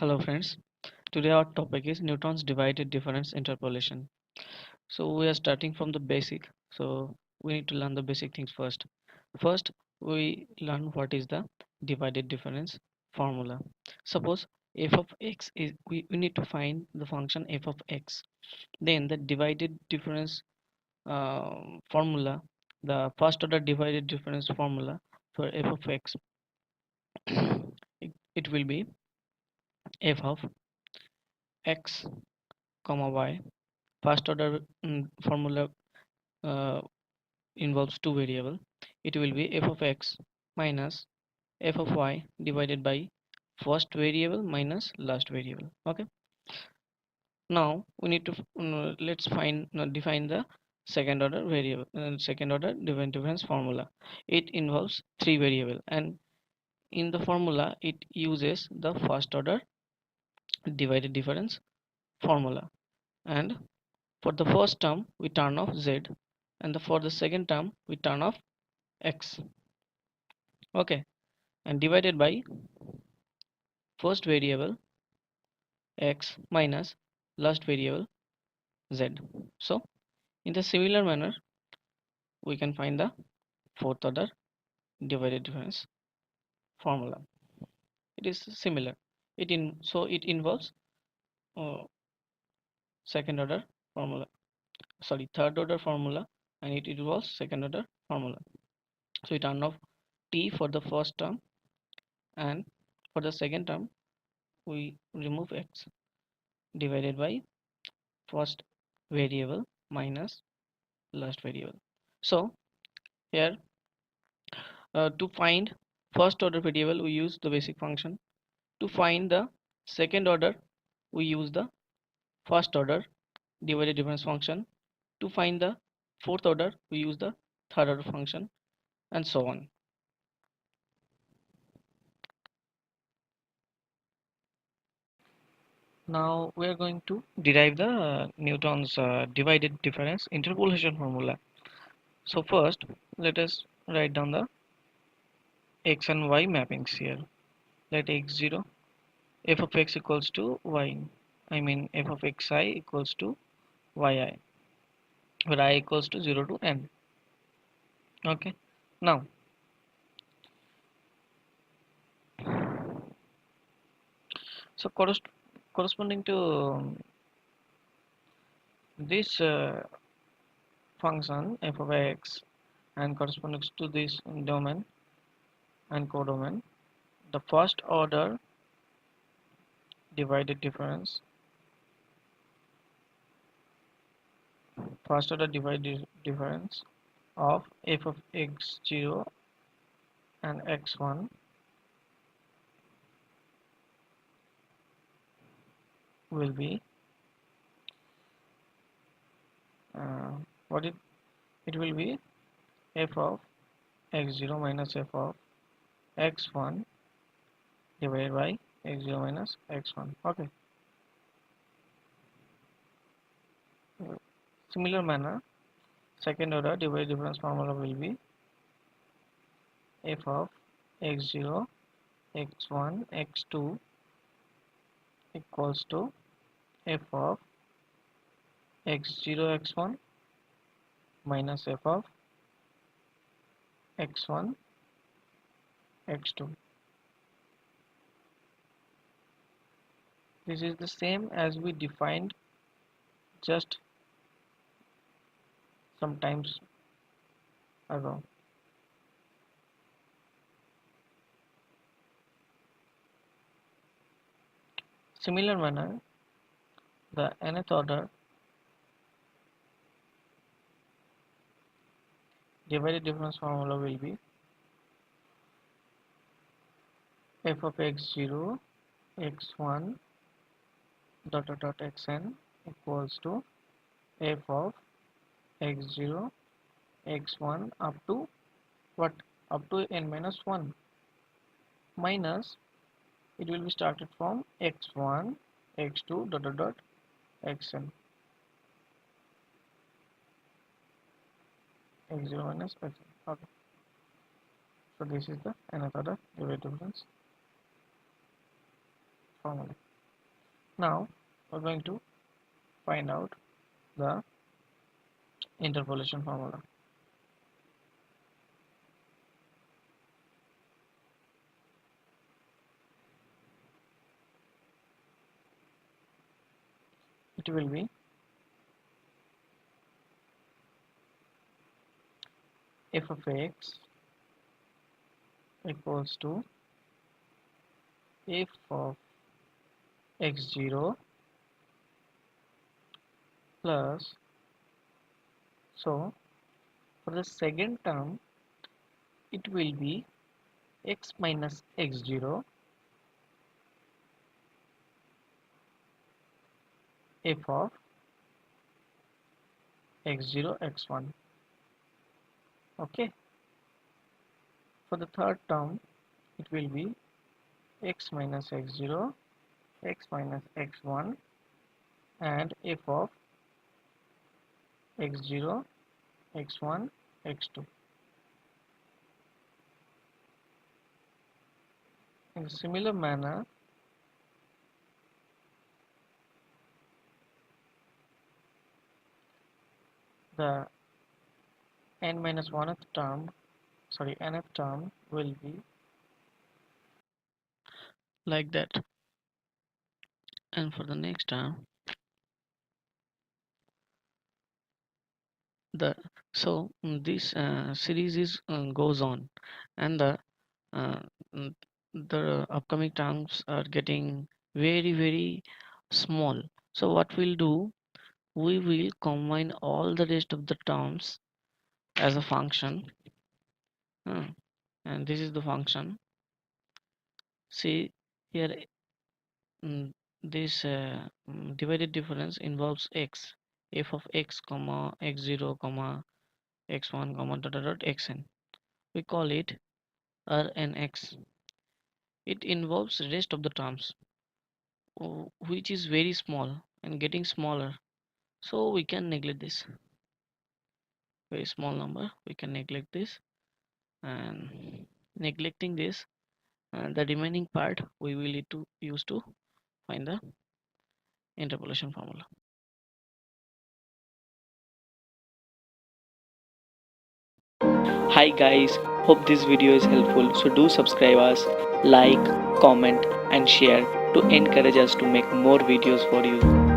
Hello friends, today our topic is Newton's divided difference interpolation. So we are starting from the basic. So we need to learn the basic things first. First we learn what is the divided difference formula. Suppose f of x is we need to find the function f of x. Then the divided difference formula, the first order divided difference formula for f of x, it will be f of x comma y. First order formula uh, involves two variable. It will be f of x minus f of y divided by first variable minus last variable. Okay. Now we need to let's find define the second order variable, second order dividend difference formula. It involves three variable, and in the formula it uses the first order divided difference formula. And for the first term we turn off z, and for the second term we turn off x. Okay, and divided by first variable x minus last variable z. So in the similar manner we can find the fourth order divided difference formula. It is similar. It involves uh, second order formula, sorry, third order formula, and it involves second order formula. So we turn off t for the first term, and for the second term we remove x divided by first variable minus last variable. So here to find first order variable we use the basic function. To find the second order we use the first order divided difference function. To find the fourth order we use the third order function, and so on. Now we are going to derive the Newton's divided difference interpolation formula. So first let us write down the x and y mappings here. Let x0 f of x equals to y, I mean f of xi equals to yi, where I equals to 0 to n. Okay, now so corresponding to this function f of x and corresponding to this domain and codomain, the first order divided difference, first order divided difference of f of x0 and x1 will be uh, what it will be f of x0 minus f of x1 divided by x0 minus x1. Okay, similar manner second order divided difference formula will be f of x0 x1 x2 equals to f of x0 x1 minus f of x1 x2. This is the same as we defined just sometimes ago. Similar manner, the nth order divided difference formula will be f of x0 x1 dot xn equals to f of x0 x1 up to what, up to n minus 1 minus, it will be started from x1 x2 dot xn, x0 minus xn. Okay, so this is the nth order divided difference formula. Now we're going to find out the interpolation formula. It will be f of x equals to f of x0 plus, so for the second term it will be x minus x0 f of x0 x1. Okay, for the third term it will be x minus x0 x minus x1 and f of x0 x1 x2. In a similar manner, the n minus 1th term, nth term will be like that. And for the next term, the this series is goes on, and uh, mm, the upcoming terms are getting very small. So what we'll do, we will combine all the rest of the terms as a function, uh, and this is the function. See here, this divided difference involves x, f of x comma x0 comma x1 comma dot dot dot xn. We call it Rnx. It involves the rest of the terms, which is very small and getting smaller. So we can neglect this very small number. We can neglect this, and neglecting this, the remaining part we will need to use to find the interpolation formula. Hi guys, hope this video is helpful. So do subscribe us, like, comment and share to encourage us to make more videos for you.